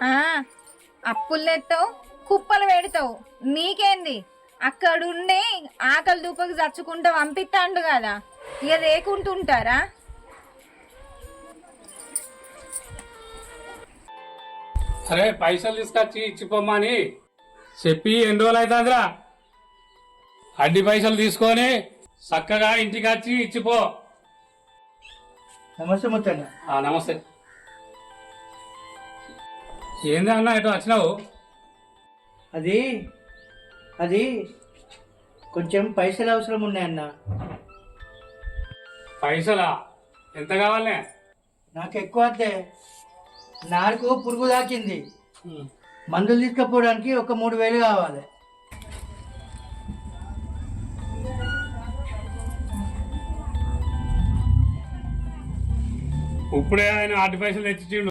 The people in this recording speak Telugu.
ఆ అప్పులు తెస్తావు, కుప్పలు పెడతావు, నీకేంది? అక్కడుండే ఆకలి దూపకి చచ్చుకుంటా పంపిస్తాండు కదా, ఇక లేకుంటుంటారా? అరే పైసలు తీసుకొచ్చి ఇచ్చిపోమ్మని చెప్పి ఎన్ని రోజులు అవుతుందిరా? అడ్డి పైసలు తీసుకొని చక్కగా ఇంటికి వచ్చి ఇచ్చిపో. నమస్తే ముత్తన్న. నమస్తే. ఏంది అన్న ఎటు వచ్చినావు? అది అది కొంచెం పైసలు అవసరం ఉన్నాయన్న. పైసలా? ఎంత కావాలి? నాకు ఎక్కువ వద్దే. నాకు పురుగు దాకింది, మందులు తీసుకుపోవడానికి ఒక 3,000 కావాలి. ఇప్పుడే ఆయన అడ్డి పైసలు తెచ్చిచ్చిండు.